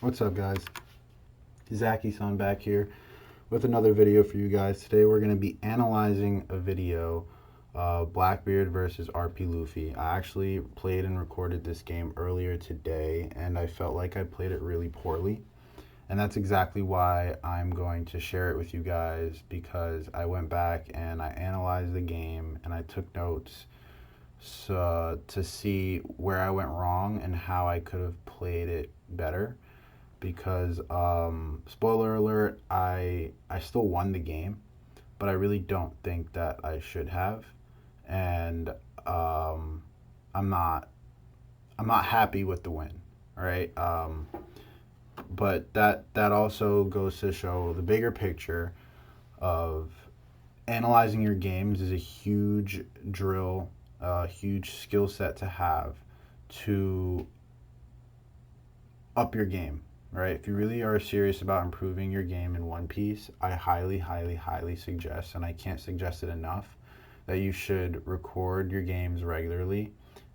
What's up, guys? Zaki-san back here with another video for you guys. Today we're going to be analyzing a video, Blackbeard versus RP Luffy. I actually played and recorded this game earlier today, and I felt like I played it really poorly. And that's exactly why I'm going to share it with you guys, because I went back and I analyzed the game and I took notes to see where I went wrong and how I could have played it better. Because spoiler alert, I still won the game, but I really don't think that I should have, and I'm not happy with the win. All right, but that also goes to show the bigger picture of analyzing your games is a huge drill, a huge skill set to have to up your game. Right, if you really are serious about improving your game in One Piece, I highly suggest, and I can't suggest it enough, that you should record your games regularly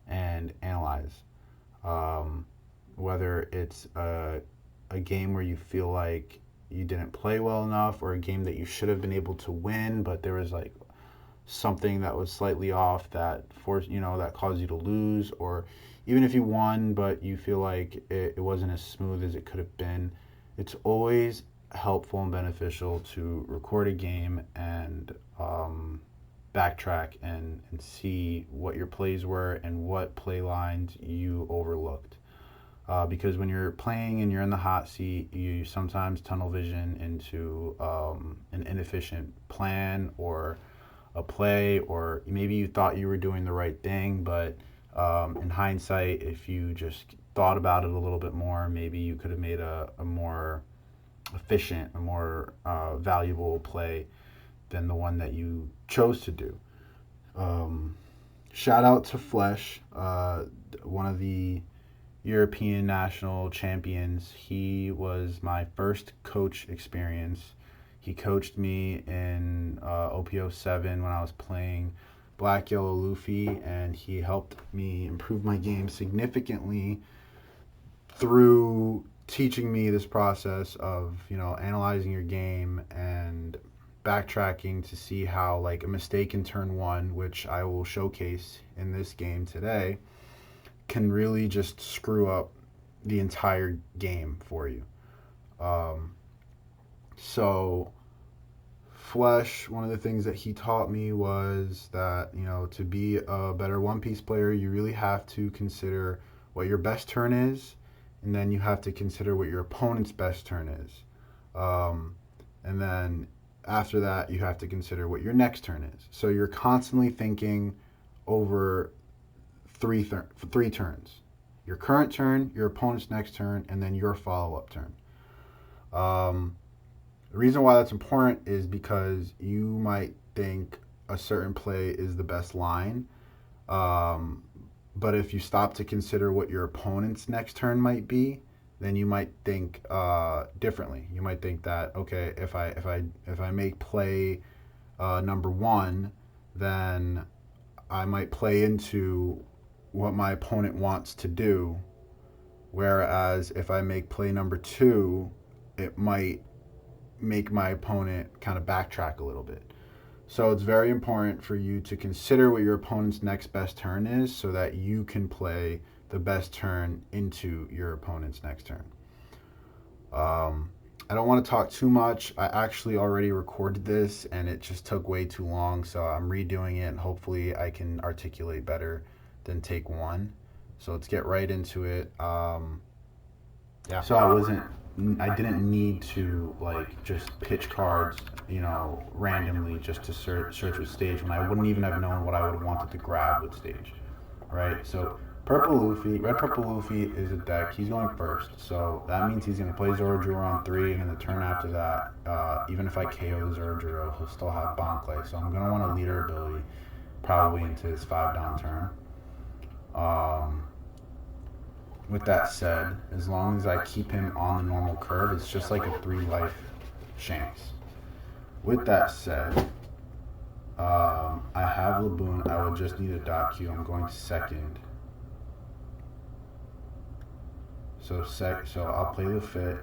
and analyze. Whether it's a game where you feel like you didn't play well enough, or a game that you should have been able to win, but there was like something that was slightly off that that caused you to lose, or even if you won but you feel like it wasn't as smooth as it could have been. It's always helpful and beneficial to record a game and backtrack and see what your plays were and what play lines you overlooked. Because when you're playing and you're in the hot seat, you sometimes tunnel vision into an inefficient plan or a play, or maybe you thought you were doing the right thing, but in hindsight, if you just thought about it a little bit more, maybe you could have made a more efficient, a more valuable play than the one that you chose to do. Shout out to Flesh, one of the European national champions. He was my first coach experience. He coached me in OP07 when I was playing Black Yellow Luffy, and he helped me improve my game significantly through teaching me this process of analyzing your game and backtracking to see how like a mistake in turn one, which I will showcase in this game today, can really just screw up the entire game for you. So Flesh, one of the things that he taught me was that, to be a better One Piece player, you really have to consider what your best turn is, and then you have to consider what your opponent's best turn is. And then after that, you have to consider what your next turn is. So you're constantly thinking over three turns. Your current turn, your opponent's next turn, and then your follow-up turn. The reason why that's important is because you might think a certain play is the best line, but if you stop to consider what your opponent's next turn might be, then you might think differently. You might think that, okay, if I make play number one, then I might play into what my opponent wants to do, whereas if I make play number two, it might make my opponent kind of backtrack a little bit. So it's very important for you to consider what your opponent's next best turn is, so that you can play the best turn into your opponent's next turn. I don't want to talk too much. I actually already recorded this and it just took way too long, so I'm redoing it, and hopefully I can articulate better than take one. So let's get right into it. Yeah. So I didn't need to like just pitch cards, randomly just to search with stage, when I wouldn't even have known what I would have wanted to grab with stage, right? So Red Purple Luffy is a deck. He's going first, so that means he's going to play Zoro on 3, and in the turn after that, even if I KO Zoro, he'll still have Bankley. So I'm going to want a leader ability probably into his 5-down turn. With that said, as long as I keep him on the normal curve, it's just like a 3-life Shanks. With that said, I have Laboon. I would just need a dot Q. I'm going second. So I'll play Luffy,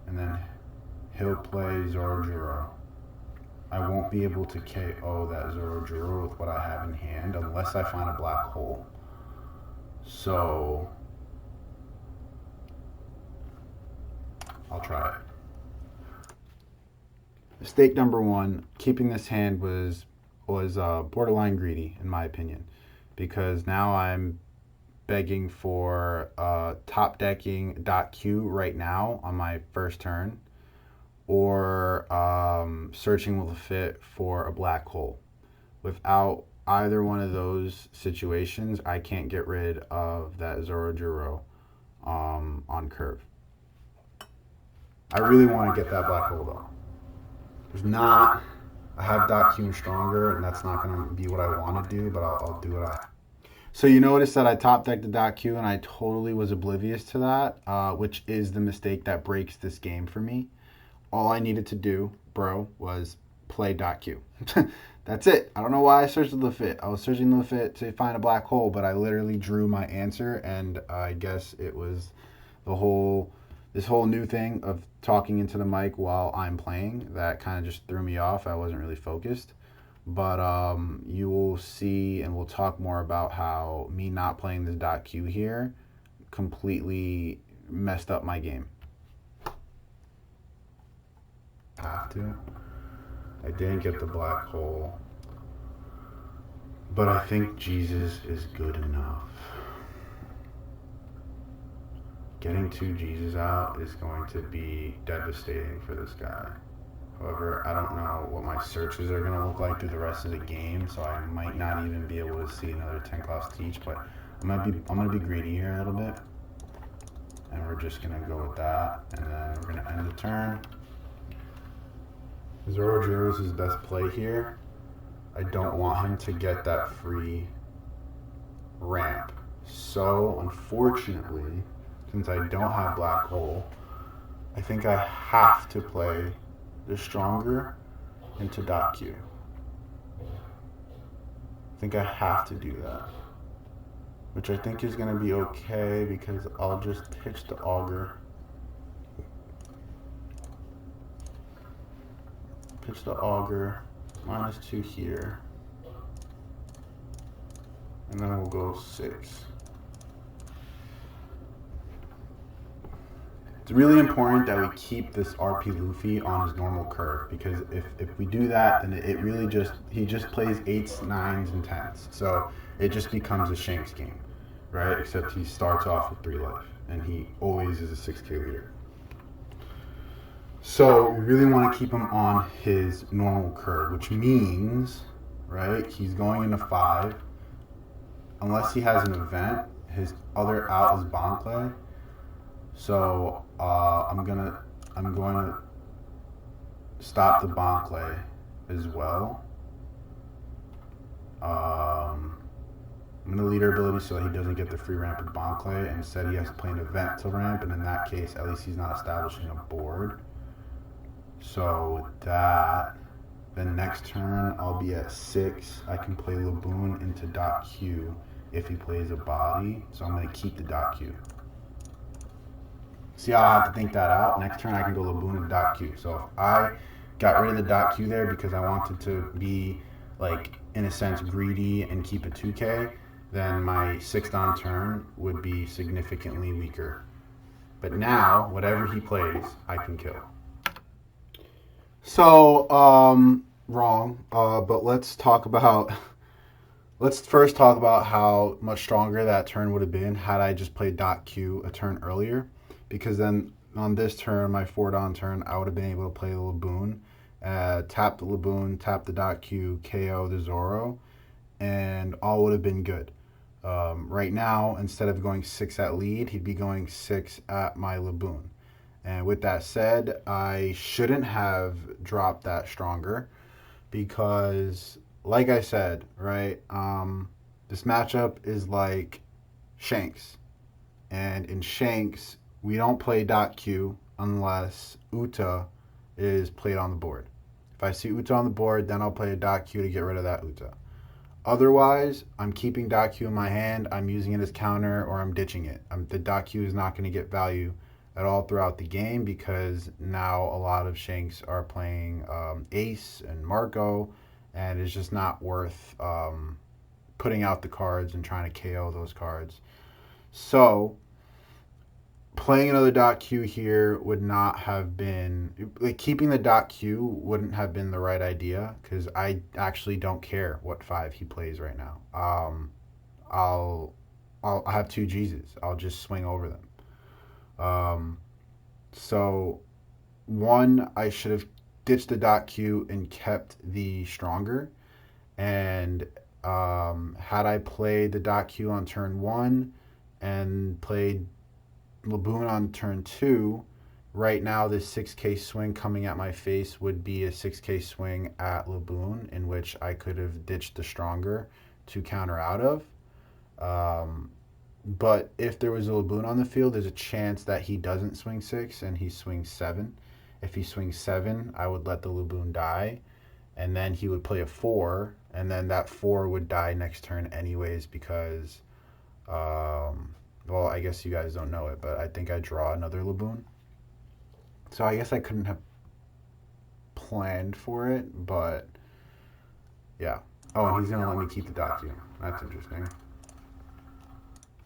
and then he'll play Zoro. I won't be able to KO that Zoro with what I have in hand unless I find a black hole. So I'll try it. Mistake number one, keeping this hand was borderline greedy in my opinion, because now I'm begging for top decking .Q right now on my first turn, or searching with a fit for a black hole. Without either one of those situations, I can't get rid of that Zoro on curve. I really want to get that black hole though. There's not, I have .Q and stronger, and that's not going to be what I want to do, but I'll do what I. So you notice that I top decked the .Q and I totally was oblivious to that, which is the mistake that breaks this game for me. All I needed to do, bro, was play .Q. That's it. I don't know why I searched the fit. I was searching the fit to find a black hole, but I literally drew my answer, and I guess it was this whole new thing of talking into the mic while I'm playing that kind of just threw me off. I wasn't really focused. But you will see, and we'll talk more about how me not playing this .Q here completely messed up my game. Have to. I didn't get the black hole, but I think Jesus is good enough. Getting 2 Jesus out is going to be devastating for this guy. However, I don't know what my searches are going to look like through the rest of the game, so I might not even be able to see another 10 class teach, but I'm going to be greedy here a little bit, and we're just going to go with that, and then we're going to end the turn. Zoro is his best play here. I don't want him to get that free ramp. So, unfortunately, since I don't have black hole, I think I have to play the stronger into .Q. I think I have to do that, which I think is going to be okay because I'll just pitch the auger. Pitch the auger, -2 here, and then we'll go 6. It's really important that we keep this RP Luffy on his normal curve, because if we do that, then it really he just plays 8s, 9s, and 10s. So it just becomes a Shanks game, right? Except he starts off with 3 life, and he always is a 6K leader. So we really want to keep him on his normal curve, which means, right, he's going into 5. Unless he has an event, his other out is Bonkley. So I'm going to stop the Bonkley as well. I'm going to leader ability so he doesn't get the free ramp with Bonkley, and instead he has to play an event to ramp, and in that case, at least he's not establishing a board. So with that, then next turn I'll be at 6. I can play Laboon into .Q if he plays a body, so I'm going to keep the .Q. See how I have to think that out? Next turn I can go Laboon into .Q. So if I got rid of the .Q there because I wanted to be, like, in a sense, greedy and keep it 2K, then my 6th on turn would be significantly weaker. But now, whatever he plays, I can kill. So, wrong, but let's first talk about how much stronger that turn would have been had I just played .Q a turn earlier, because then on this turn, my 4-don turn, I would have been able to play the Laboon, tap the Laboon, tap the .Q, KO the Zoro, and all would have been good. Right now, instead of going 6 at lead, he'd be going 6 at my Laboon. And with that said, I shouldn't have dropped that stronger because, like I said, right, this matchup is like Shanks. And in Shanks, we don't play .Q unless Uta is played on the board. If I see Uta on the board, then I'll play a .Q to get rid of that Uta. Otherwise, I'm keeping dot Q in my hand, I'm using it as counter, or I'm ditching it. The dot Q is not going to get value at all throughout the game because now a lot of Shanks are playing Ace and Marco, and it's just not worth putting out the cards and trying to KO those cards. So playing another dot Q here would not have been, like, keeping the dot Q wouldn't have been the right idea because I actually don't care what 5 he plays right now. I have 2 Jesus. I'll just swing over them. So one, I should have ditched the dot Q and kept the stronger. And had I played the dot Q on turn 1 and played Laboon on turn 2, right now this 6k swing coming at my face would be a 6k swing at Laboon, in which I could have ditched the stronger to counter out of. But if there was a Laboon on the field, there's a chance that he doesn't swing 6 and he swings 7. If he swings 7, I would let the Laboon die, and then he would play a 4, and then that 4 would die next turn anyways because well, I guess you guys don't know it, but I think I draw another Laboon. So I guess I couldn't have planned for it, but yeah. Oh, and he's going to let me keep the dot Q. That's interesting.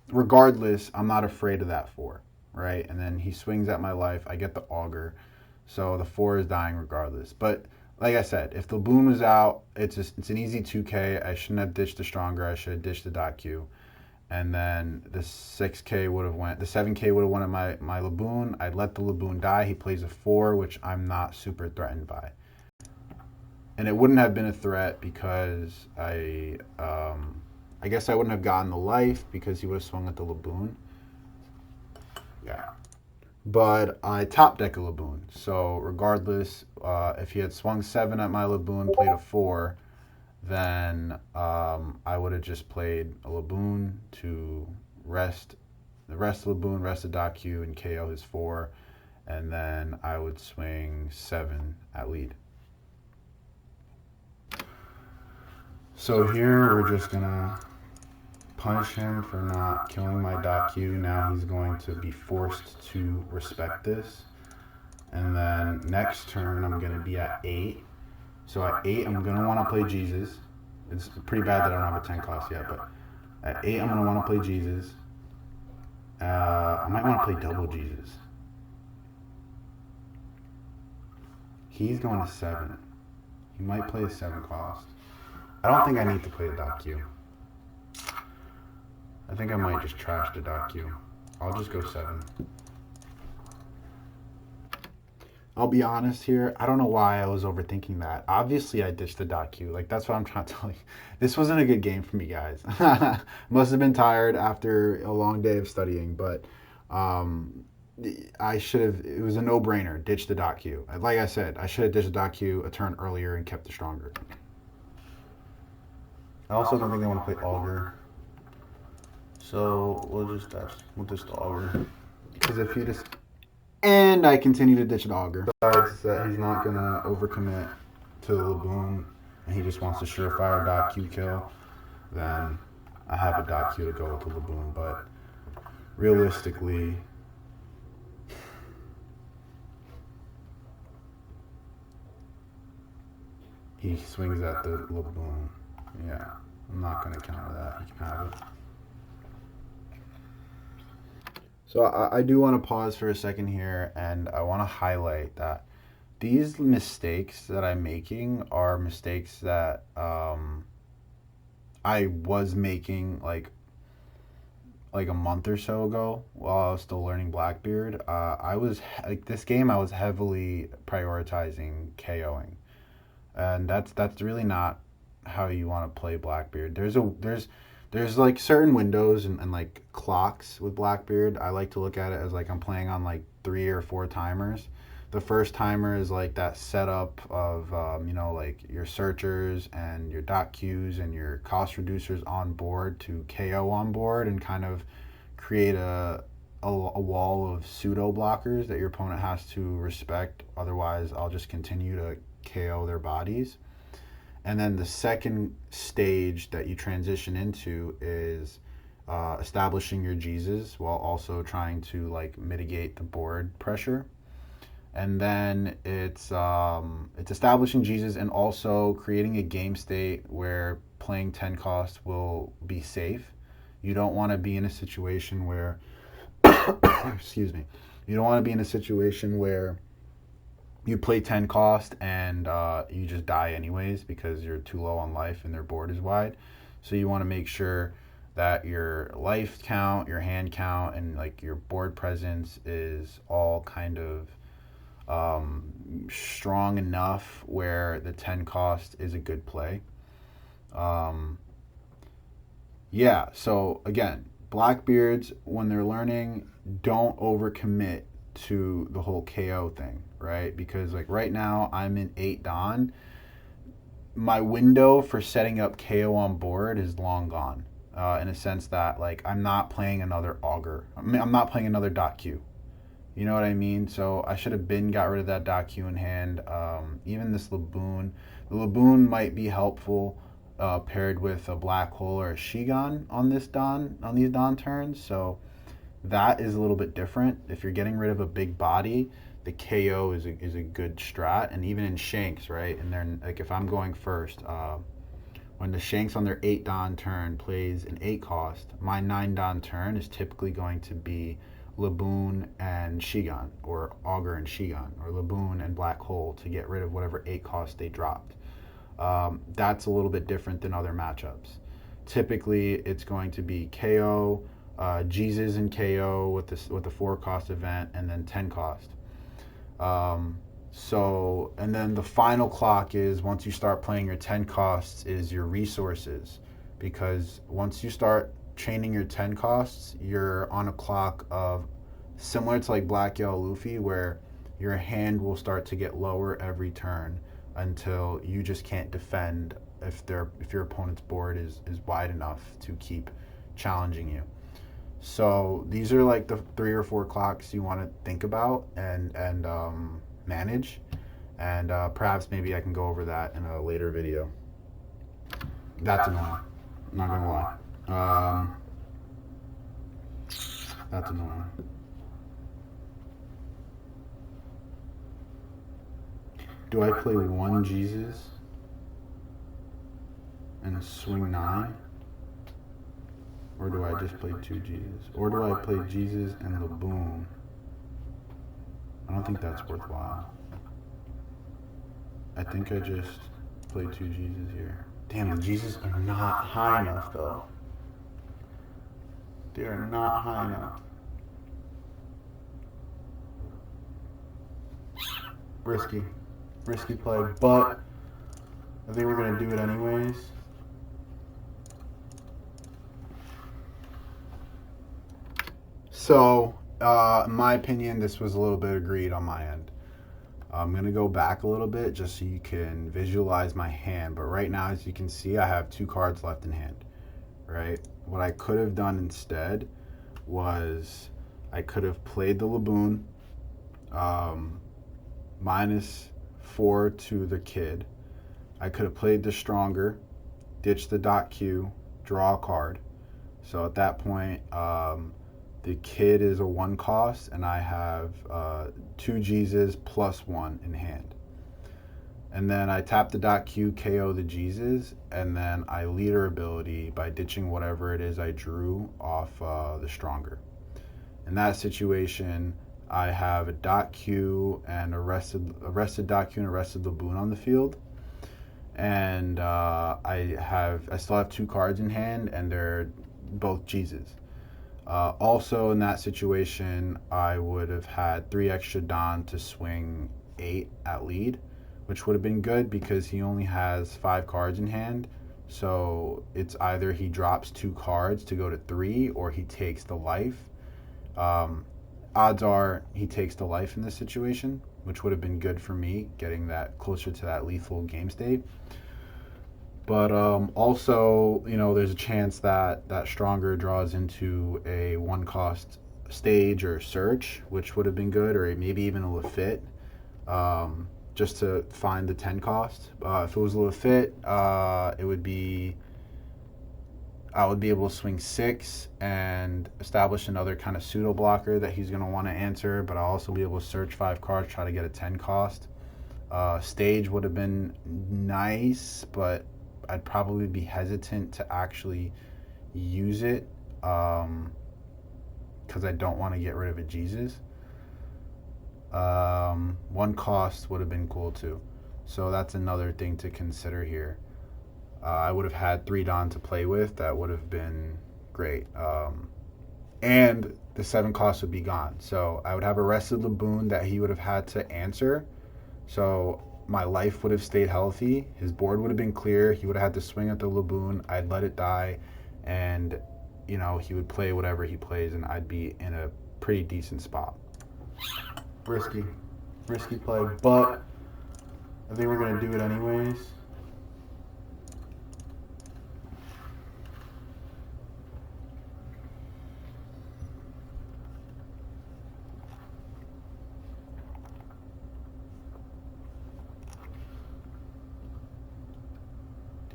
Regardless, I'm not afraid of that 4, right? And then he swings at my life. I get the auger. So the 4 is dying regardless. But like I said, if the Laboon was out, it's an easy 2K. I shouldn't have ditched the stronger. I should have ditched the dot Q. And then the 6K would have went, the 7K would have won my Laboon. I'd let the Laboon die. He plays a 4, which I'm not super threatened by. And it wouldn't have been a threat because I guess I wouldn't have gotten the life because he would have swung at the Laboon. Yeah. But I top deck a Laboon. So regardless, if he had swung 7 at my Laboon, played a 4, then I would have just played a Laboon to rest the rest of Laboon, rest of dot Q, and KO his 4, and then I would swing 7 at lead. So here we're just gonna punish him for not killing my dot Q. Now he's going to be forced to respect this. And then next turn I'm gonna be at 8. So at 8, I'm going to want to play Jesus. It's pretty bad that I don't have a 10 cost yet, but at 8, I'm going to want to play Jesus. I might want to play double Jesus. He's going to 7. He might play a 7 cost. I don't think I need to play the dot Q. I think I might just trash the dot Q. I'll just go 7. I'll be honest here, I don't know why I was overthinking that. Obviously, I ditched the dot Q. Like, that's what I'm trying to tell you. This wasn't a good game for me, guys. Must have been tired after a long day of studying, but I should have, it was a no-brainer, ditch the dot Q. Like I said, I should have ditched the dot Q a turn earlier and kept the stronger. I also don't think I want to play Augur. So, we'll just the Augur. Because if he just... And I continue to ditch the Augur. Besides that he's not going to overcommit to the Laboon, and he just wants a surefire dot Q kill, then I have a dot Q to go with the Laboon. But realistically, he swings at the Laboon. Yeah, I'm not going to counter that. He can have it. So I do want to pause for a second here, and I want to highlight that these mistakes that I'm making are mistakes that I was making like a month or so ago while I was still learning Blackbeard. I was like, this game I was heavily prioritizing KOing, and that's really not how you want to play Blackbeard. There's like certain windows and like clocks with Blackbeard. I like to look at it as like I'm playing on like 3 or 4 timers. The first timer is like that setup of, you know, like your searchers and your dot Qs and your cost reducers on board to KO on board and kind of create a wall of pseudo blockers that your opponent has to respect. Otherwise, I'll just continue to KO their bodies. And then the second stage that you transition into is establishing your Jesus while also trying to like mitigate the board pressure. And then it's establishing Jesus and also creating a game state where playing 10 cost will be safe. You don't want to be in a situation where excuse me. You don't want to be in a situation where you play 10 cost and you just die anyways because you're too low on life and their board is wide. So you want to make sure that your life count, your hand count, and like your board presence is all kind of strong enough where the 10 cost is a good play. Yeah, so again, Blackbeards, when they're learning, don't overcommit to the whole KO thing, right? Because like right now I'm in 8 Dawn. My window for setting up KO on board is long gone, in a sense that like I'm not playing another Augur. I mean, I'm not playing another Dot Q. You know what I mean? So I should have got rid of that Dot Q in hand. Even this Laboon. The Laboon might be helpful paired with a Black Hole or a Shigan on these Dawn turns. So that is a little bit different. If you're getting rid of a big body, the KO is a good strat. And even in Shanks, right? And then like if I'm going first, when the Shanks on their 8 Dawn turn plays an 8 cost, my 9 Dawn turn is typically going to be Laboon and Shigan, or Augur and Shigan, or Laboon and Black Hole to get rid of whatever 8 cost they dropped. That's a little bit different than other matchups. Typically, it's going to be KO, Jesus and KO with the 4 cost event, and then 10 cost. And then the final clock is once you start playing your 10 costs is your resources, because once you start chaining your 10 costs, you're on a clock of similar to like Black Yellow Luffy, where your hand will start to get lower every turn until you just can't defend if your opponent's board is wide enough to keep challenging you. So these are like the 3 or 4 clocks you want to think about and manage, and perhaps maybe I can go over that in a later video. That's annoying, I'm not gonna lie. That's annoying. Do I play 1 Jesus and swing 9? Or do I just play 2 Jesus? Or do I play Jesus and Laboon? I don't think that's worthwhile. I think I just play 2 Jesus here. Damn, the Jesus are not high enough though. They are not high enough. Risky play, but I think we're gonna do it anyways. So, in my opinion, this was a little bit agreed on my end. I'm gonna go back a little bit just so you can visualize my hand, but right now, as you can see, I have 2 cards left in hand, right? What I could have done instead was I could have played the Laboon, -4 to the kid. I could have played the Stronger, ditched the Dot Q, draw a card. So at that point, the kid is a 1 cost, and I have 2 Jesus +1 in hand. And then I tap the Dot Q, KO the Jesus, and then I leader ability by ditching whatever it is I drew off the Stronger. In that situation, I have a Dot Q and arrested Dot Q and arrested Laboon on the field. And I still have 2 cards in hand, and they're both Jesus. Also in that situation, I would have had 3 extra Dawn to swing 8 at lead, which would have been good because he only has 5 cards in hand. So it's either he drops 2 cards to go to 3 or he takes the life. Odds are he takes the life in this situation, which would have been good for me, getting that closer to that lethal game state. But also, you know, there's a chance that Stronger draws into a 1 cost stage or search, which would have been good, or maybe even a Lafitte. just to find the 10 cost. If it was a Lafitte, it would be, I would be able to swing 6 and establish another kind of pseudo blocker that he's going to want to answer, but I'll also be able to search 5 cards, try to get a 10 cost. Stage would have been nice, but I'd probably be hesitant to actually use it because I don't want to get rid of a Jesus. 1 cost would have been cool too. So that's another thing to consider here. I would have had 3 Don to play with. That would have been great. And the 7 cost would be gone. So I would have arrested Laboon that he would have had to answer. So my life would have stayed healthy. His board would have been clear. He would have had to swing at the Laboon. I'd let it die. And, you know, he would play whatever he plays, and I'd be in a pretty decent spot. Risky play, but I think we're going to do it anyways.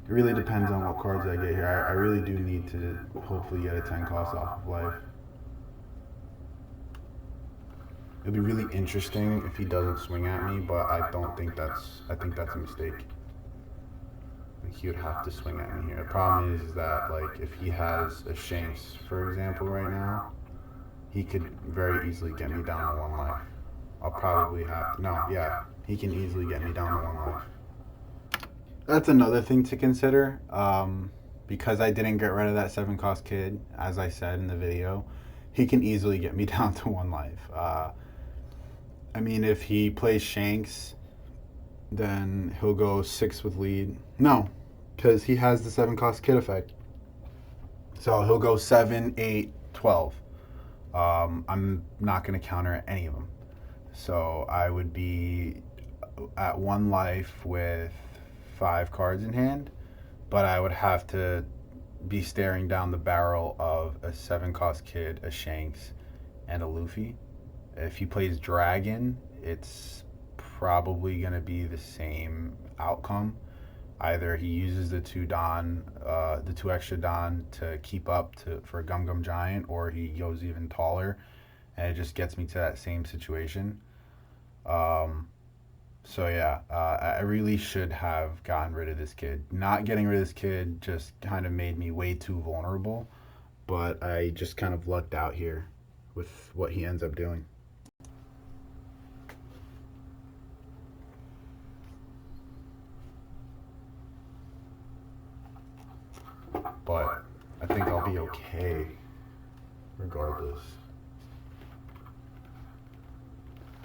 It really depends on what cards I get here. I really do need to hopefully get a 10 cost off of life. It'd be really interesting if he doesn't swing at me, but I think that's a mistake. Like, he would have to swing at me here. The problem is that, like, if he has a Shanks, for example, right now, he could very easily get me down to 1 life. I'll probably have to, no, yeah, he can easily get me down to 1 life. That's another thing to consider. Because I didn't get rid of that 7 cost kid, as I said in the video, he can easily get me down to 1 life. I mean, if he plays Shanks, then he'll go 6 with lead. No, because he has the 7 cost kid effect. So he'll go 7, 8, 12. I'm not going to counter any of them. So I would be at 1 life with 5 cards in hand, but I would have to be staring down the barrel of a 7 cost kid, a Shanks, and a Luffy. If he plays Dragon, it's probably going to be the same outcome. Either he uses the 2 Don, the 2 extra Don to keep up for a Gum Gum Giant, or he goes even taller, and it just gets me to that same situation. So yeah, I really should have gotten rid of this kid. Not getting rid of this kid just kind of made me way too vulnerable, but I just kind of lucked out here with what he ends up doing. But I think I'll be okay regardless.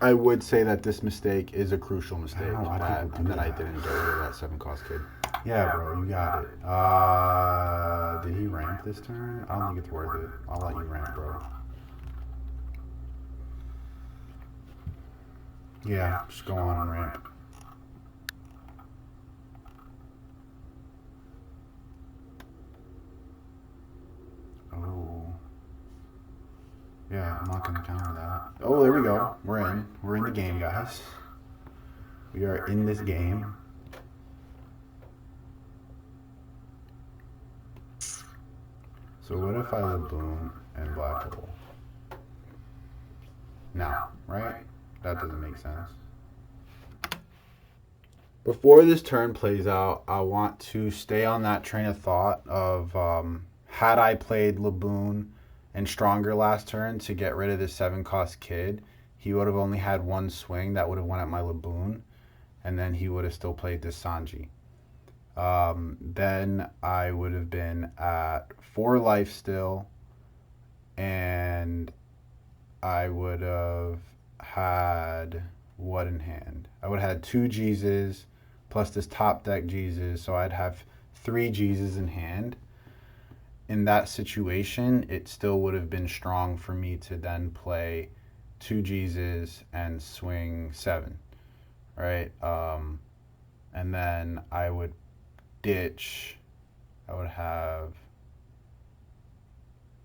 I would say that this mistake is a crucial mistake that I didn't get rid of that 7 cost kid. Yeah, bro, you got it. Did he ramp this turn? I don't think it's worth it. I'll let you ramp, bro. Yeah, just go on and ramp. Oh. Yeah, I'm not going to counter that. Oh, there we go. We're in. We're in the game, guys. We are in this game. So what if I Laboon and Black Hole? No, right? That doesn't make sense. Before this turn plays out, I want to stay on that train of thought of had I played Laboon and Stronger last turn to get rid of the 7 cost kid, he would have only had 1 swing that would have went at my Laboon, and then he would have still played this Sanji. Then I would have been at 4 life still, and I would have had what in hand? I would have had 2 Jesus plus this top deck Jesus, so I'd have 3 Jesus in hand. In that situation, it still would have been strong for me to then play 2 Jesus and swing 7, right? And then I would ditch, I would have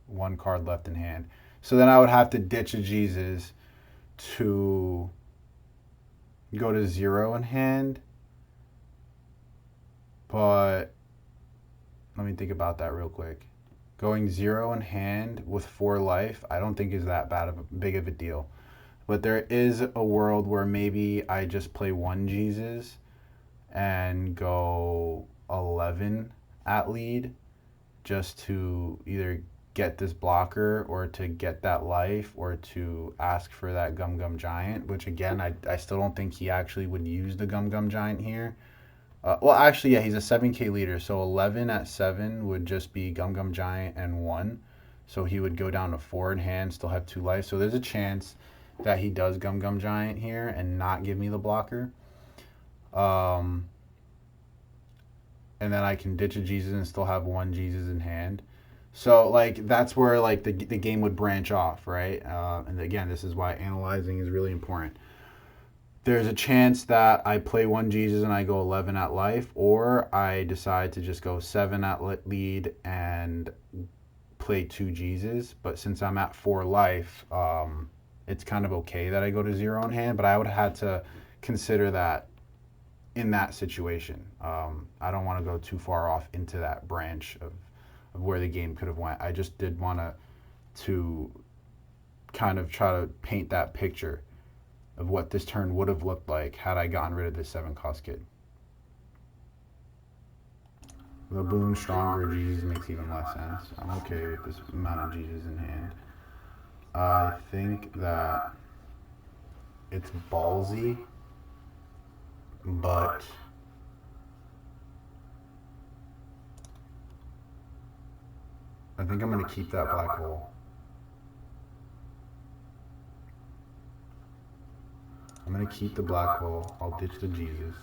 1 card left in hand. So then I would have to ditch a Jesus to go to 0 in hand, but let me think about that real quick. Going 0 in hand with 4 life, I don't think is that big of a deal. But there is a world where maybe I just play 1 Jesus and go 11 at lead just to either get this blocker or to get that life or to ask for that Gum Gum Giant, which again, I still don't think he actually would use the Gum Gum Giant here. Well, actually, yeah, he's a 7k leader, so 11 at 7 would just be Gum Gum Giant and 1. So he would go down to 4 in hand, still have 2 life. So there's a chance that he does Gum Gum Giant here and not give me the blocker. And then I can ditch a Jesus and still have 1 Jesus in hand. So, like, that's where, like, the game would branch off, right? And again, this is why analyzing is really important. There's a chance that I play 1 Jesus and I go 11 at life, or I decide to just go 7 at lead and play 2 Jesus. But since I'm at 4 life, it's kind of okay that I go to 0 in hand, but I would have had to consider that in that situation. I don't want to go too far off into that branch of where the game could have went. I just did want to kind of try to paint that picture of what this turn would have looked like had I gotten rid of this 7-cost kid. The boom stronger Jesus makes even less sense. I'm okay with this amount of Jesus in hand. I think that it's ballsy, but I think I'm going to keep that black hole. I'm going to keep the black hole. I'll ditch the Jesus.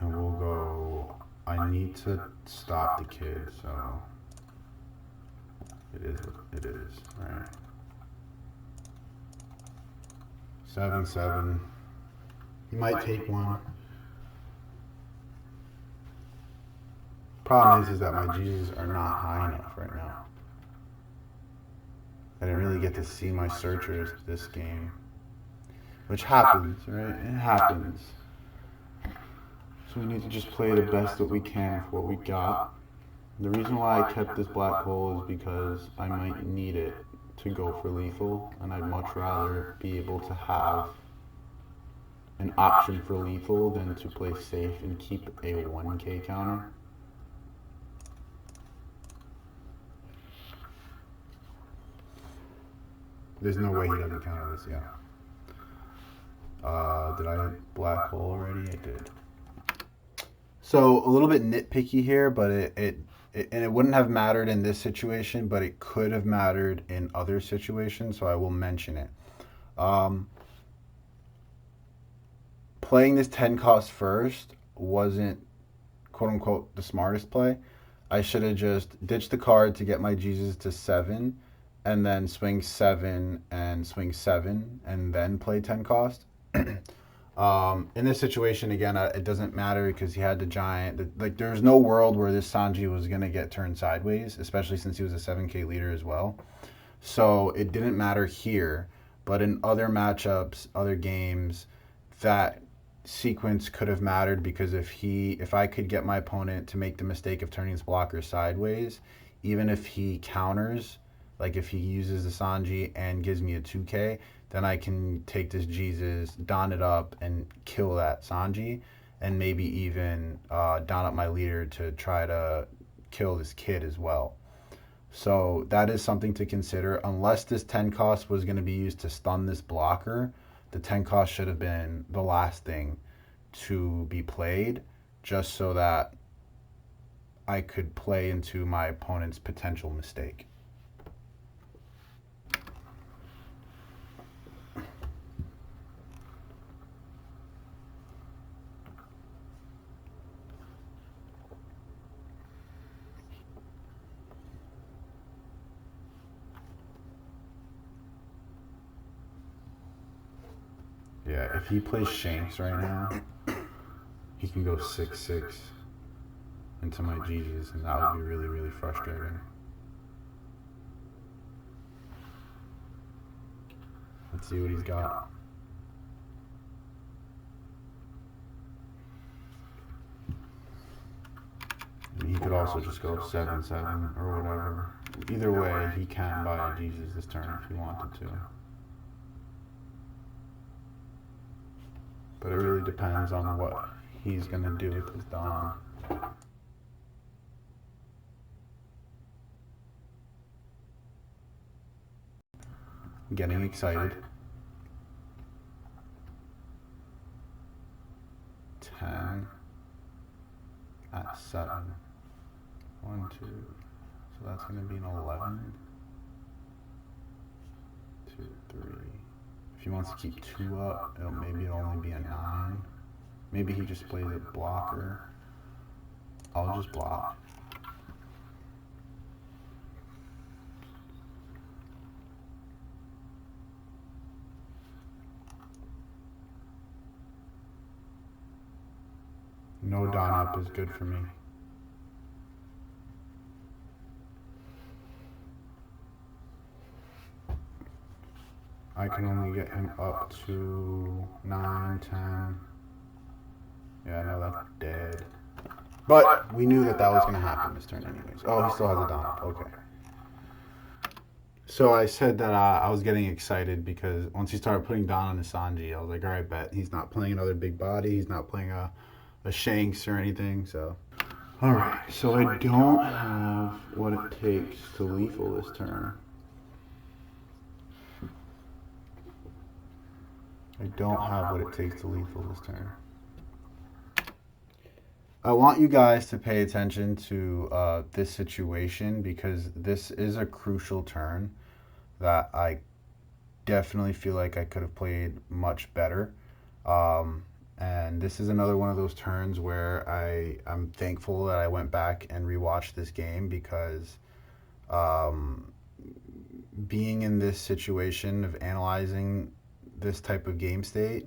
And we'll go, I need to stop the kid, so it is what it is, right? 7-7. He might take 1. Problem is that my Jesus are not high enough right now. I didn't really get to see my searchers this game, which happens, right? It happens. So we need to just play the best that we can with what we got. The reason why I kept this black hole is because I might need it to go for lethal, and I'd much rather be able to have an option for lethal than to play safe and keep a 1k counter. There's no way he doesn't counter this, yeah. Did I hit black hole already? I did. So a little bit nitpicky here, but it wouldn't have mattered in this situation, but it could have mattered in other situations, so I will mention it. Playing this 10 cost first wasn't, quote unquote, the smartest play. I should have just ditched the card to get my Jesus to 7, and then swing 7 and swing 7, and then play 10 cost. In this situation, again, it doesn't matter because he had the giant. Like, there's no world where this Sanji was going to get turned sideways, especially since he was a 7k leader as well. So it didn't matter here, but in other matchups, other games, that sequence could have mattered, because if I could get my opponent to make the mistake of turning his blocker sideways, even if he counters, like if he uses the Sanji and gives me a 2k, then I can take this Jesus, don it up, and kill that Sanji, and maybe even don up my leader to try to kill this kid as well. So that is something to consider. Unless this 10 cost was going to be used to stun this blocker, the 10 cost should have been the last thing to be played, just so that I could play into my opponent's potential mistake. Yeah, if he plays Shanks right now, he can go 6-6 into my Jesus, and that would be really, really frustrating. Let's see what he's got. He could also just go 7-7 or whatever. Either way, he can buy Jesus this turn if he wanted to. But it really depends on what he's going to do with his Don. I'm getting excited. 10 at 7. 1, 2. So that's going to be an 11. 2, 3. If he wants to keep 2 up, maybe it'll only be a 9. Maybe he just plays a blocker. I'll just block. No Don up is good for me. I can only get him up to 9, 10. Yeah, I know that's dead. But we knew that that was going to happen this turn anyways. Oh, he still has a Don up. Okay. So I said that I was getting excited because once he started putting Don on the Sanji, I was like, all right, bet. He's not playing another big body. He's not playing a Shanks or anything. So, all right. So I don't have what it takes to lethal this turn. I don't have what it takes to lethal this turn. I want you guys to pay attention to this situation because this is a crucial turn that I definitely feel like I could have played much better. And this is another one of those turns where I'm thankful that I went back and rewatched this game because being in this situation of analyzing this type of game state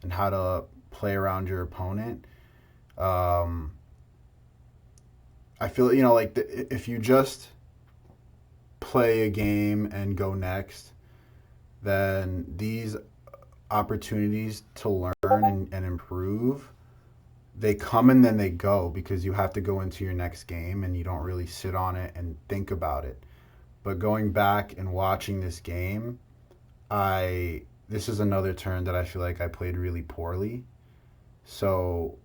and how to play around your opponent, I feel, you know, like if you just play a game and go next, then these opportunities to learn and improve, they come and then they go because you have to go into your next game and you don't really sit on it and think about it. But going back and watching this game, this is another turn that I feel like I played really poorly. So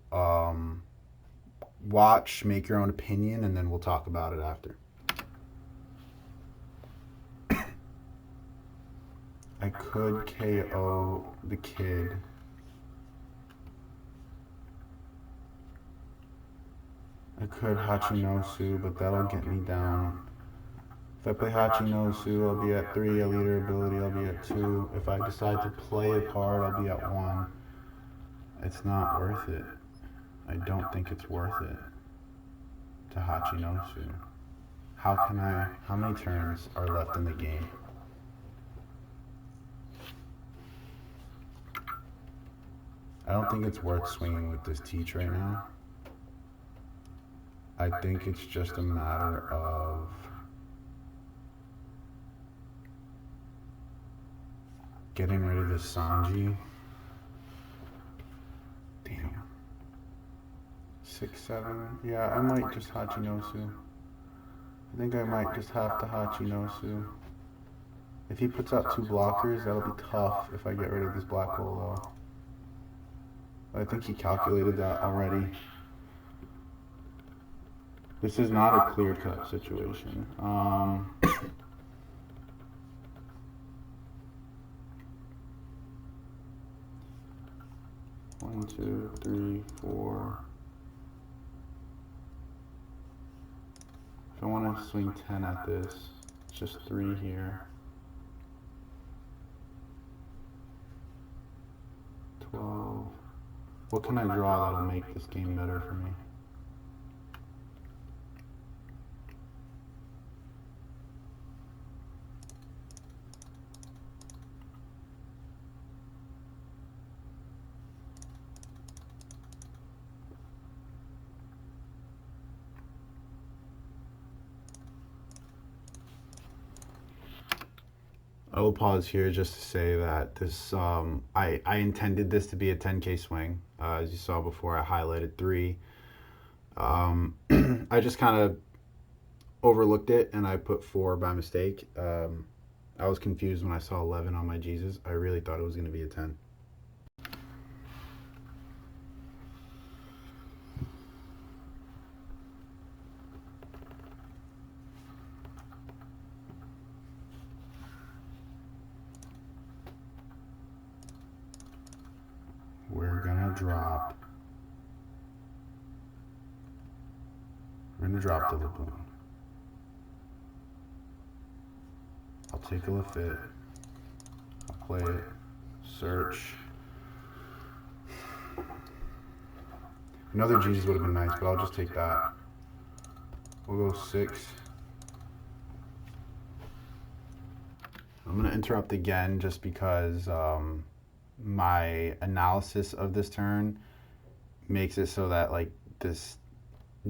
watch, make your own opinion, and then we'll talk about it after. I could KO the kid. I could Hachinosu, but that'll get me down. If I play Hachinosu, I'll be at 3. A leader ability, I'll be at 2. If I decide to play a card, I'll be at 1. It's not worth it. I don't think it's worth it to Hachinosu. How many turns are left in the game? I don't think it's worth swinging with this Teach right now. I think it's just a matter of getting rid of this Sanji. Damn. 6, 7. Yeah, I might just Hachinosu. I think I might just have to Hachinosu. If he puts out 2 blockers, that'll be tough if I get rid of this black hole though. I think he calculated that already. This is not a clear-cut situation. 1, 2, 3, 4. If I want to swing 10 at this, it's just 3 here. 12. What can I draw that'll make this game better for me? I will pause here just to say that this, I intended this to be a 10K swing. As you saw before, I highlighted 3. I just kind of overlooked it and I put 4 by mistake. I was confused when I saw 11 on my Jesus. I really thought it was going to be a 10. We're going to drop. We're going to drop the Laboon. I'll take a Lafitte. I'll play it. Search. Another Jesus would have been nice, but I'll just take that. We'll go 6. I'm going to interrupt again just because my analysis of this turn makes it so that like this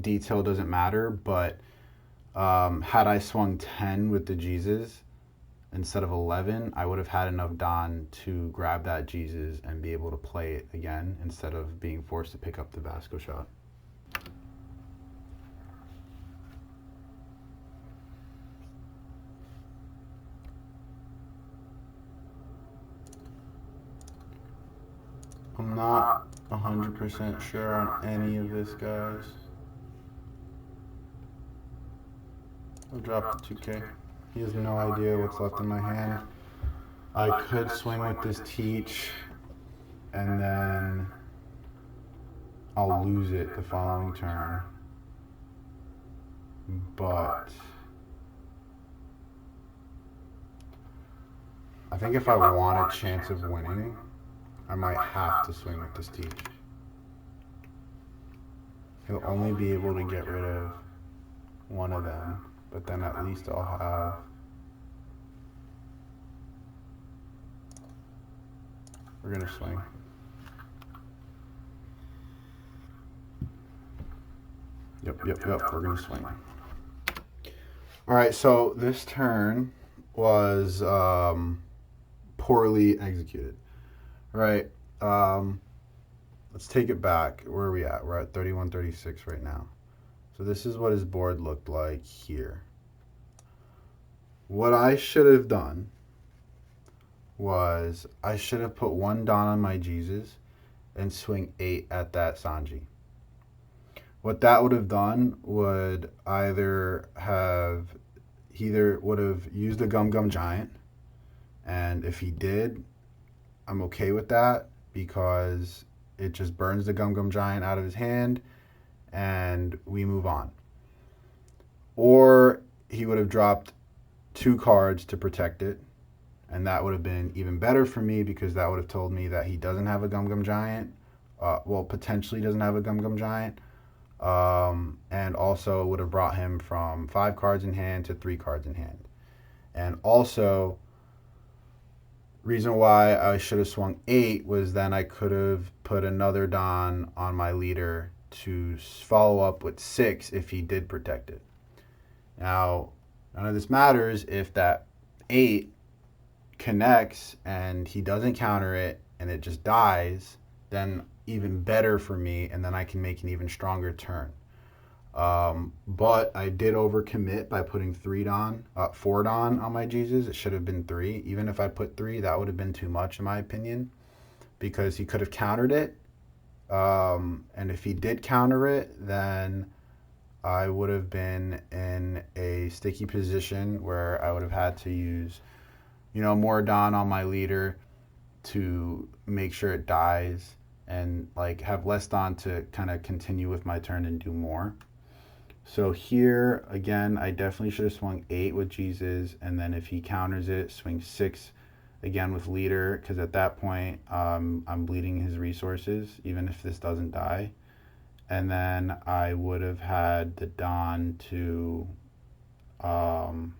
detail doesn't matter, but had I swung 10 with the Jesus instead of 11, I would have had enough Don to grab that Jesus and be able to play it again instead of being forced to pick up the Vasco shot. I'm not 100% sure on any of this, guys. I'll drop the 2K. He has no idea what's left in my hand. I could swing with this Teach, and then I'll lose it the following turn. But I think if I want a chance of winning, I might have to swing with this Teach. He'll only be able to get rid of one of them, but then at least I'll have we're gonna swing. Yep, we're gonna swing. All right, so this turn was poorly executed. All right, let's take it back. Where are we at? We're at 31-36 right now. So this is what his board looked like here. What I should have done was I should have put 1 Don on my Jesus and swing 8 at that Sanji. What that would have done would either would have used the Gum Gum Giant, and if he did, I'm okay with that because it just burns the Gum Gum Giant out of his hand and we move on. Or he would have dropped 2 cards to protect it, and that would have been even better for me because that would have told me that he doesn't have a Gum Gum Giant. Well, potentially doesn't have a Gum Gum Giant. And also would have brought him from 5 cards in hand to 3 cards in hand. And also, reason why I should have swung 8 was then I could have put another Don on my leader to follow up with 6 if he did protect it. Now, none of this matters if that 8 connects and he doesn't counter it and it just dies, then even better for me, and then I can make an even stronger turn. But I did overcommit by putting 4 Don on my Jesus. It should have been 3. Even if I put 3, that would have been too much in my opinion, because he could have countered it. And if he did counter it, then I would have been in a sticky position where I would have had to use, more Don on my leader to make sure it dies and like have less Don to kind of continue with my turn and do more. So here again, I definitely should have swung 8 with Jesus, and then if he counters it, swing 6 again with leader, because at that point I'm bleeding his resources even if this doesn't die. And then I would have had the Don to and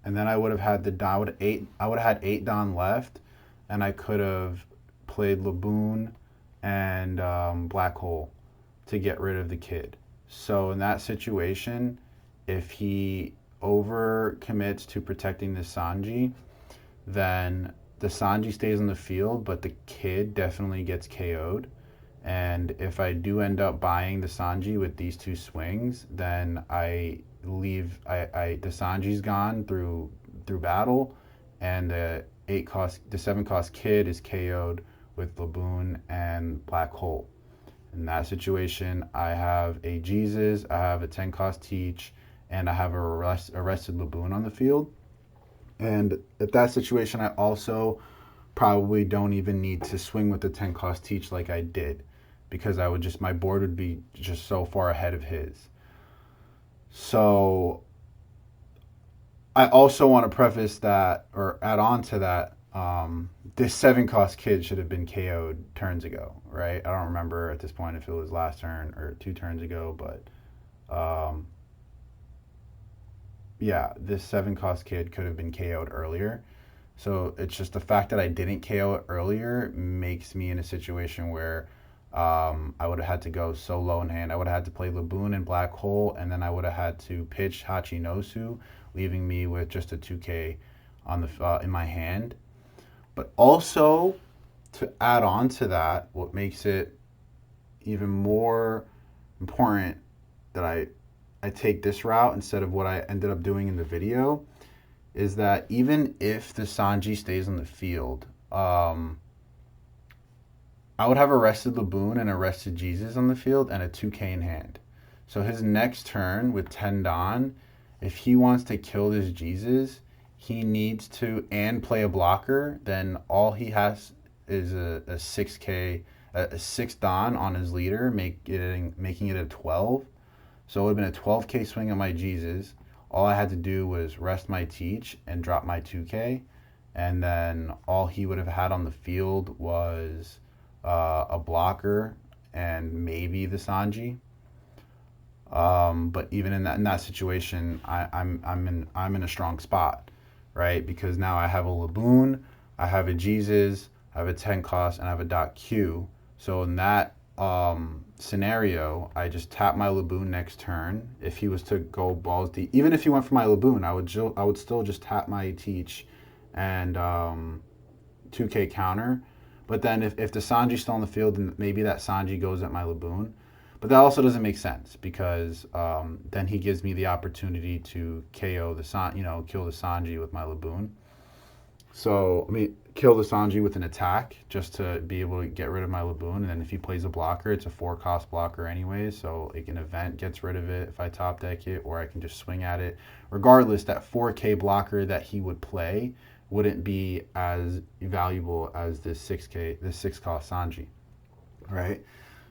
then I would have had the Don. I would have had 8 Don left, and I could have played Laboon and Black Hole to get rid of the kid. So in that situation, if he overcommits to protecting the Sanji, then the Sanji stays on the field, but the kid definitely gets KO'd. And if I do end up buying the Sanji with these 2 swings, then I leave, the Sanji's gone through battle, and the 7 cost kid is KO'd with Laboon and Black Hole. In that situation, I have a Jesus, I have a 10 cost Teach, and I have a arrested Laboon on the field. And at that situation, I also probably don't even need to swing with the 10 cost Teach like I did, because I would just, my board would be just so far ahead of his. So I also want to preface that, or add on to that, this 7 cost kid should have been KO'd turns ago, right? I don't remember at this point if it was last turn or 2 turns ago, but yeah, this 7 cost kid could have been KO'd earlier. So it's just the fact that I didn't KO it earlier makes me in a situation where I would have had to go so low in hand. I would have had to play Laboon and Black Hole, and then I would have had to pitch Hachinosu, leaving me with just a 2K on the in my hand. But also, to add on to that, what makes it even more important that I take this route instead of what I ended up doing in the video is that even if the Sanji stays on the field, I would have arrested Laboon and arrested Jesus on the field and a 2K in hand. So his next turn with 10 Don, if he wants to kill this Jesus, he needs to, and play a blocker, then all he has is a 6K, a 6 Don on his leader, making it a 12. So it would have been a 12K swing on my Jesus. All I had to do was rest my Teach and drop my 2K. And then all he would have had on the field was a blocker and maybe the Sanji. But even in that situation, I'm in a strong spot, right? Because now I have a Laboon, I have a Jesus, I have a 10 cost, and I have a dot Q. So in that scenario, I just tap my Laboon next turn. If he was to go balls deep, even if he went for my Laboon, I would still just tap my Teach and 2K counter. But then if the Sanji's still on the field, then maybe that Sanji goes at my Laboon. But that also doesn't make sense because then he gives me the opportunity to KO the kill the Sanji with my Laboon. So, I mean, kill the Sanji with an attack just to be able to get rid of my Laboon. And then if he plays a blocker, it's a 4 cost blocker anyways. So, like, an event gets rid of it if I top deck it, or I can just swing at it. Regardless, that 4K blocker that he would play wouldn't be as valuable as this 6 cost Sanji, right?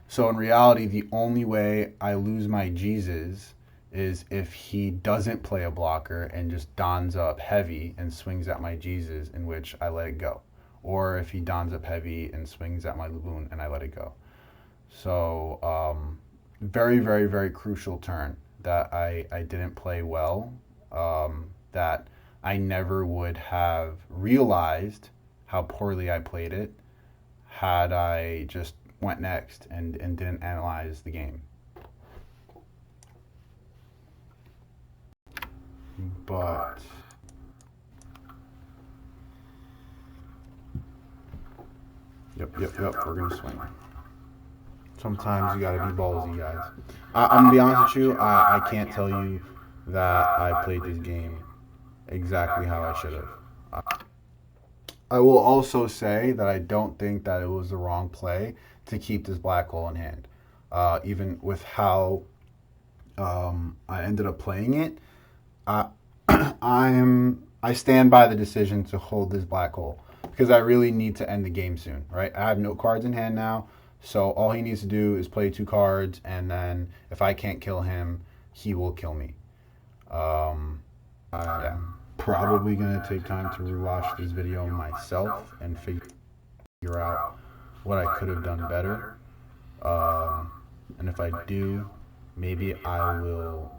So, in reality, the only way I lose my Jesus is if he doesn't play a blocker and just dons up heavy and swings at my Jesus, in which I let it go. Or if he dons up heavy and swings at my Laboon and I let it go. So very, very, very crucial turn that I didn't play well, that I never would have realized how poorly I played it had I just went next and didn't analyze the game. But yep, we're gonna swing. Sometimes you gotta be ballsy, guys. I'm gonna be honest with you, I can't tell you that I played this game exactly how I should have. I will also say that I don't think that it was the wrong play to keep this black hole in hand. Even with how I ended up playing it, I stand by the decision to hold this black hole because I really need to end the game soon, right? I have no cards in hand now, so all he needs to do is play 2 cards, and then if I can't kill him, he will kill me. I'm probably gonna take time to rewatch this video myself and figure out what I could have done better. And if I do, maybe I will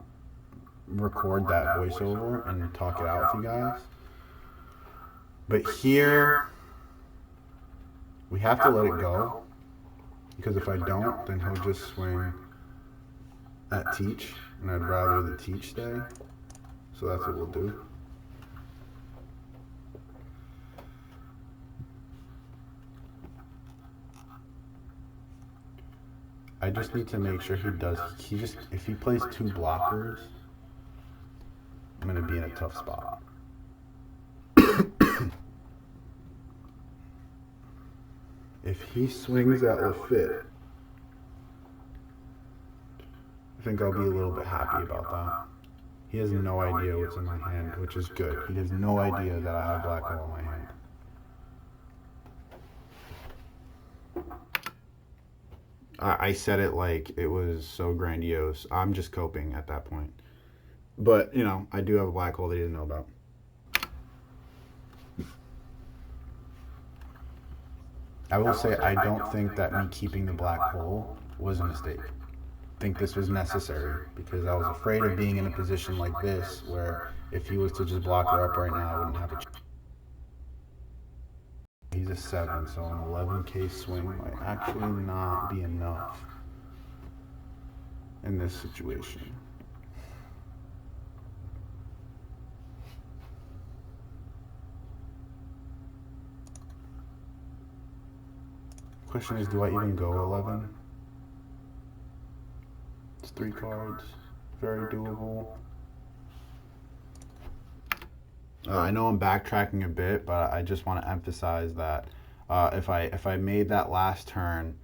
record that voiceover and talk it out with you guys. But here, we have to let it go, because if I don't, then he'll just swing at Teach, and I'd rather the Teach stay. So that's what we'll do. I just need to make sure he does. If he plays 2 blockers, I'm going to be in a tough spot. If he swings at Lafitte, I think I'll be a little bit happy about that. He has no idea what's in my hand, which is good. He has no idea that I have black hole in my hand. I said it like it was so grandiose. I'm just coping at that point. But, you know, I do have a black hole that he didn't know about. I will say I don't think that me keeping the black hole was a mistake. I think this was necessary because I was afraid of being in a position like this where if he was to just block her up right now, I wouldn't have a chance. He's a 7, so an 11k swing might actually not be enough in this situation. Question is, do I even go 11? It's 3 cards, very doable. I know I'm backtracking a bit, but I just want to emphasize that if I made that last turn,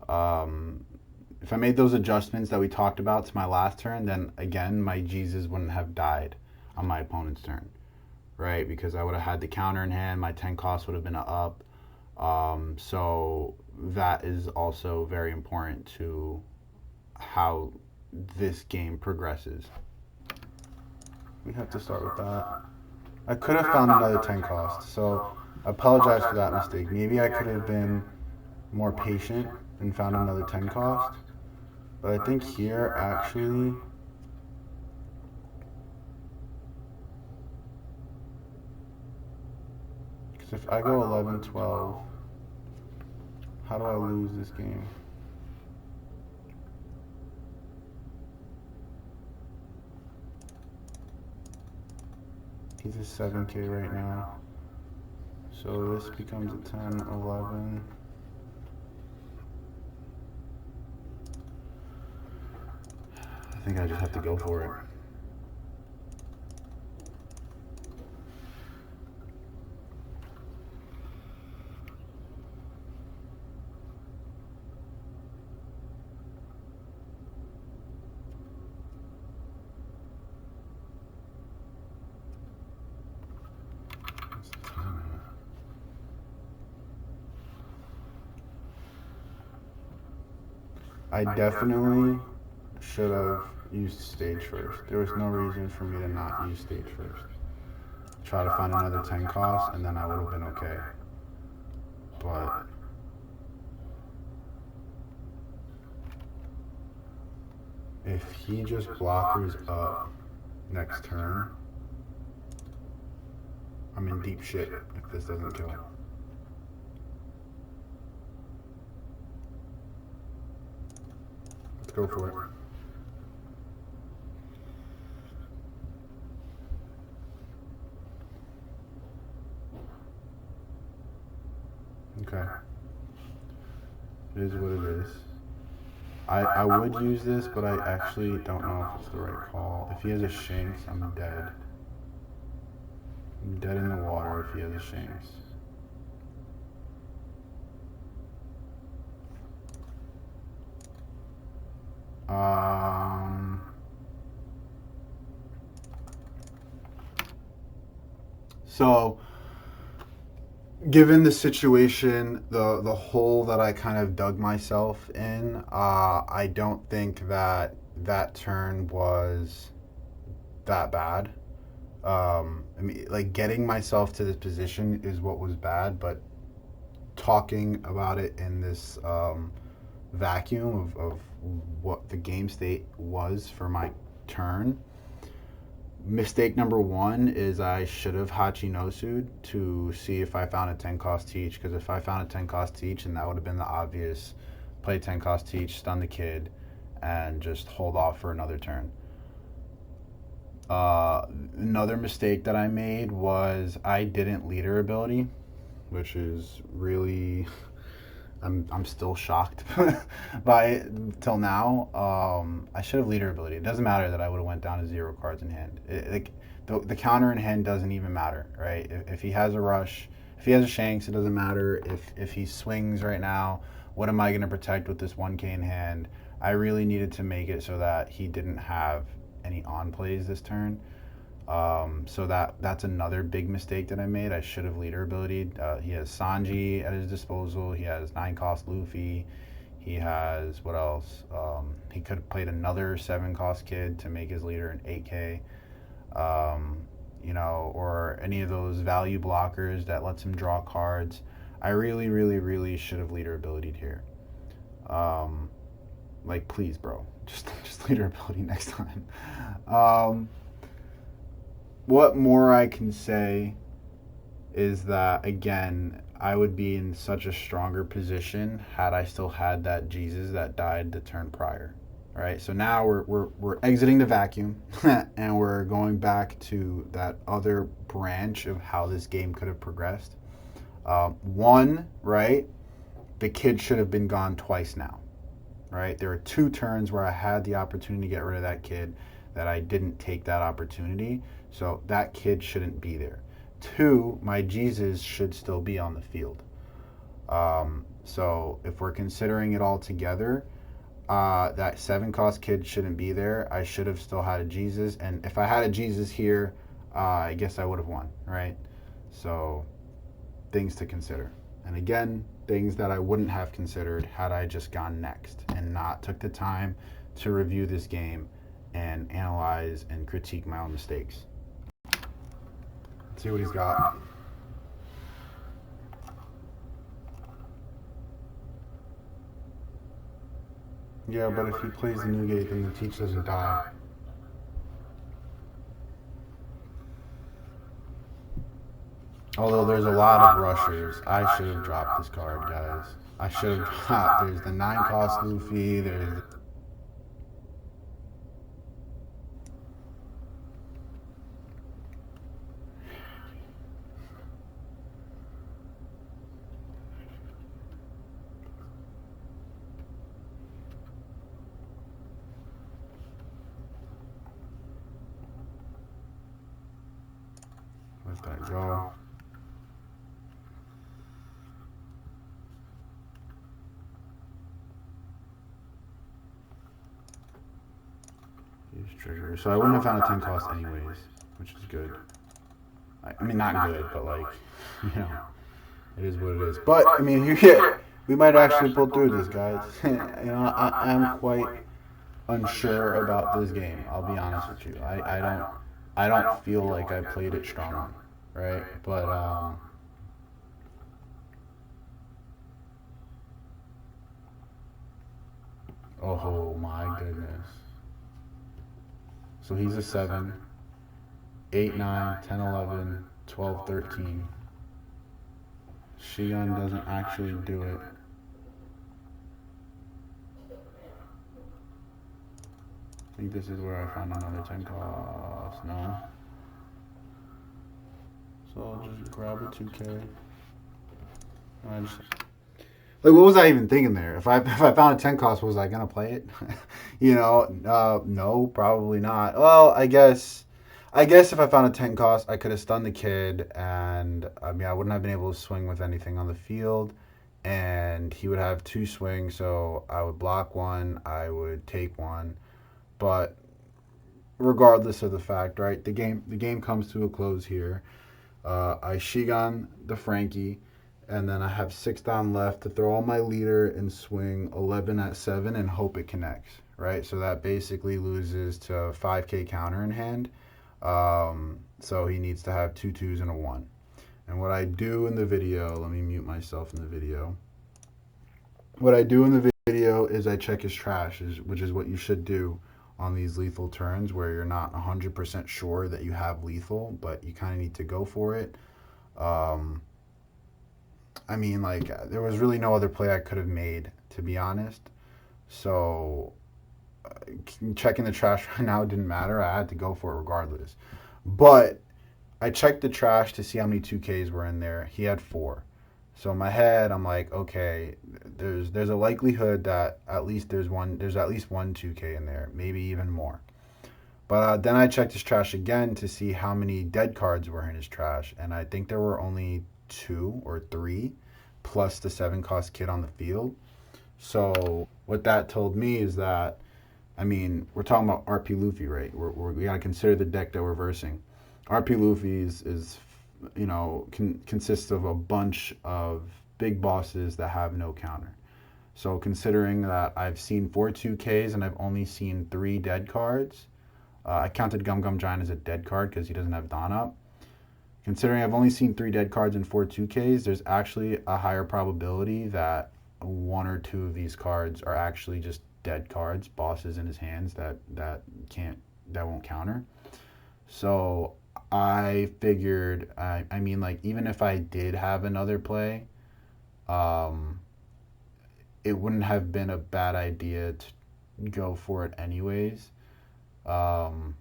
if I made those adjustments that we talked about to my last turn, then again my Jesus wouldn't have died on my opponent's turn, right? Because I would have had the counter in hand, my 10 cost would have been up. So that is also very important to how this game progresses. We have to start with that. I could have found another 10 cost, so I apologize for that mistake. Maybe I could have been more patient and found another 10 cost, but I think here actually because if I go 11, 12, how do I lose this game? He's a 7k right now. So this becomes a 10, 11. I think I just have to go for it. I definitely should have used stage first. There was no reason for me to not use stage first. Try to find another 10 cost and then I would have been okay. But if he just blockers up next turn, I'm in deep shit if this doesn't kill. Let's go for it. Okay. It is what it is. I would use this, but I actually don't know if it's the right call. If he has a shanks, I'm dead. I'm dead in the water if he has a shanks. So, given the situation, the hole that I kind of dug myself in, I don't think that that turn was that bad. I mean, like, getting myself to this position is what was bad, but talking about it in this vacuum of what the game state was for my turn, mistake number 1 is I should have Hachinosu'd to see if I found a 10 cost teach, because if I found a 10 cost teach, then that would have been the obvious play 10 cost teach, stun the kid, and just hold off for another turn. Another mistake that I made was I didn't leader ability, which is really I'm still shocked by it till now. I should have leader ability. It doesn't matter that I would have went down to 0 cards in hand. Like the counter in hand doesn't even matter, right? If he has a rush, if he has a shanks, it doesn't matter. If he swings right now, what am I going to protect with this 1K in hand? I really needed to make it so that he didn't have any on plays this turn. So that's another big mistake that I made. I should have leader ability. He has Sanji at his disposal. He has 9-cost Luffy. He has, what else? He could have played another 7-cost kid to make his leader an 8K. You know, or any of those value blockers that lets him draw cards. I really should have leader ability here. Like, please, bro, just leader ability next time. What more I can say is that, again, I would be in such a stronger position had I still had that Jesus that died the turn prior. All right, so now we're exiting the vacuum and we're going back to that other branch of how this game could have progressed. One, right, the kid should have been gone twice now, right? There are 2 turns where I had the opportunity to get rid of that kid that I didn't take that opportunity. So that kid shouldn't be there. 2, my Jesus should still be on the field. So if we're considering it all together, that 7-cost kid shouldn't be there. I should have still had a Jesus. And if I had a Jesus here, I guess I would have won, right? So things to consider. And again, things that I wouldn't have considered had I just gone next and not took the time to review this game and analyze and critique my own mistakes. Let's see what he's got. Yeah, but if he plays the new gate, then the teach doesn't die. Although there's a lot of rushers, I should have dropped this card, guys. I should have dropped. There's the 9-cost Luffy, there's the... Let that go. Use trigger. So I wouldn't have found a 10-cost anyways, which is good. I mean, not good, but like, you know, it is what it is. But I mean, we might actually pull through this, guys. You know, I am quite unsure about this game. I'll be honest with you. I don't feel like I played it strongly, right? But oh my goodness. So he's a 7, 8, 9, 10, 11, 12, 13. Shion doesn't actually do it. I think this is where I found another 10 cost. No. So I'll just grab a 2K. Like, what was I even thinking there? If I found a 10 cost, was I gonna play it? You know, no, probably not. Well, I guess if I found a 10 cost, I could have stunned the kid, and I mean, I wouldn't have been able to swing with anything on the field, and he would have 2 swings, so I would block 1, I would take 1, but regardless of the fact, right? The game comes to a close here. I Shigan the Frankie, and then I have 6 down left to throw on my leader and swing 11 at 7 and hope it connects, right? So that basically loses to 5K counter in hand. So he needs to have 2 2s and a 1. And what I do in the video, let me mute myself in the video. What I do in the video is I check his trash, which is what you should do on these lethal turns where you're not 100% sure that you have lethal, but you kind of need to go for it. I mean, like, there was really no other play I could have made, to be honest. So checking the trash right now didn't matter. I had to go for it regardless. But I checked the trash to see how many 2Ks were in there. He had 4. So in my head, I'm like, okay, there's a likelihood that there's at least one 2K in there, maybe even more. But then I checked his trash again to see how many dead cards were in his trash, and I think there were only 2 or 3, plus the 7 cost kid on the field. So what that told me is that, I mean, we're talking about RP Luffy, right? We gotta consider the deck that we're versing. RP Luffy is consists of a bunch of big bosses that have no counter. So considering that I've seen 4 2Ks and I've only seen 3 dead cards, I counted Gum Gum Giant as a dead card because he doesn't have Dawn up. Considering I've only seen 3 dead cards and 4 2Ks, there's actually a higher probability that 1 or 2 of these cards are actually just dead cards, bosses in his hands that won't counter. So I figured, I mean, like, even if I did have another play, um, it wouldn't have been a bad idea to go for it anyways. Um,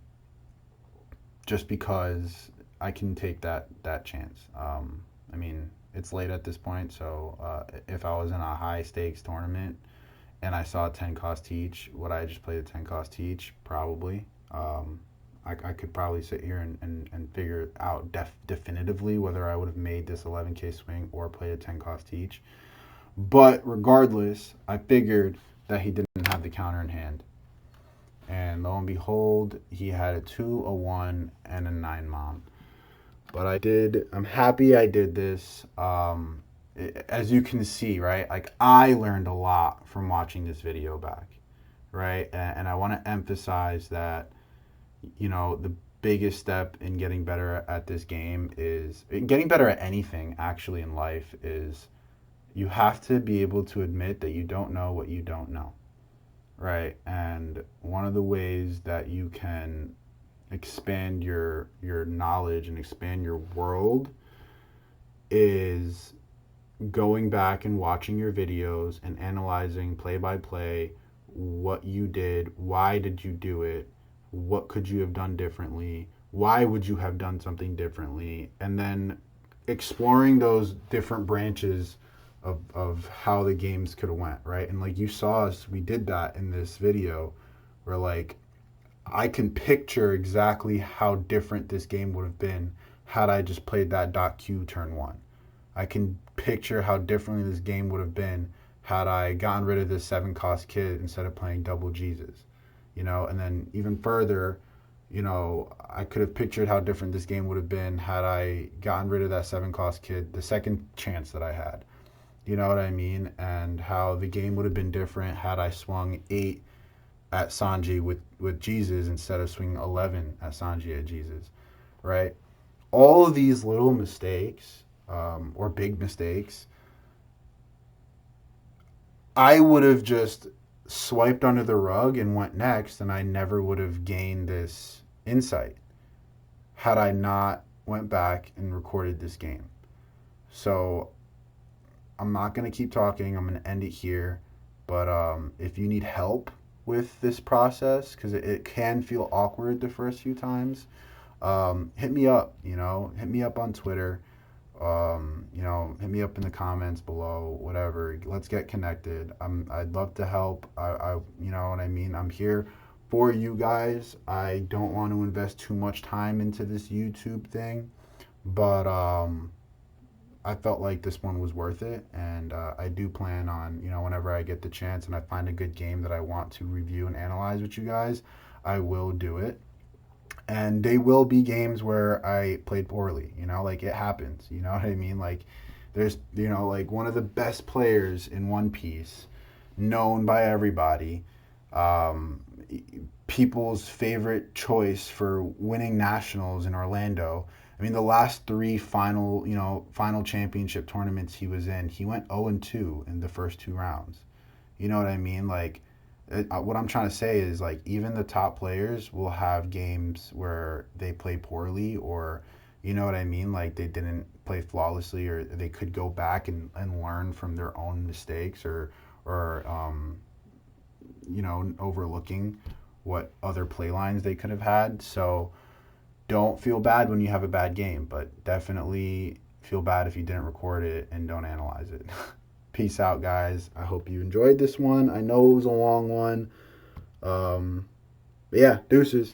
just because I can take that chance. I mean, it's late at this point, so if I was in a high stakes tournament and I saw 10 cost teach, would I just play the 10 cost teach? Probably. I could probably sit here and figure out definitively whether I would have made this 11K swing or played a 10 cost teach. But regardless, I figured that he didn't have the counter in hand. And lo and behold, he had a 2, a 1, and a 9 mom. But I'm happy I did this. As you can see, right? Like, I learned a lot from watching this video back, right? And I want to emphasize that, the biggest step in getting better at this game is getting better at anything actually in life is you have to be able to admit that you don't know what you don't know, right? And one of the ways that you can expand your knowledge and expand your world is going back and watching your videos and analyzing play by play what you did, why did you do it, what could you have done differently, why would you have done something differently, and then exploring those different branches of how the games could have went, right? And like you saw us, we did that in this video where, like, I can picture exactly how different this game would have been had I just played that .Q turn 1. I can picture how differently this game would have been had I gotten rid of this 7 cost kid instead of playing double Jesus. And then even further, I could have pictured how different this game would have been had I gotten rid of that 7 cost kid the second chance that I had. You know what I mean? And how the game would have been different had I swung 8 at Sanji with Jesus instead of swinging 11 at Sanji at Jesus, right? All of these little mistakes, or big mistakes, I would have just swiped under the rug and went next, and I never would have gained this insight had I not went back and recorded this game. So I'm not going to keep talking. I'm going to end it here. But if you need help with this process, because it can feel awkward the first few times, hit me up. Hit me up on Twitter. Hit me up in the comments below, whatever. Let's get connected. I'd love to help. You know what I mean? I'm here for you guys. I don't want to invest too much time into this YouTube thing, but I felt like this one was worth it, and I do plan on, whenever I get the chance and I find a good game that I want to review and analyze with you guys, I will do it. And they will be games where I played poorly, like, it happens, you know what I mean? Like, there's, like, one of the best players in One Piece, known by everybody, people's favorite choice for winning nationals in Orlando. I mean, the last 3 final championship tournaments he was in, he went 0-2 in the first 2 rounds. You know what I mean? Like, what I'm trying to say is, like, even the top players will have games where they play poorly, or, you know what I mean? Like, they didn't play flawlessly, or they could go back and learn from their own mistakes, or overlooking what other play lines they could have had. So don't feel bad when you have a bad game, but definitely feel bad if you didn't record it and don't analyze it. Peace out, guys. I hope you enjoyed this one. I know it was a long one. But yeah, deuces.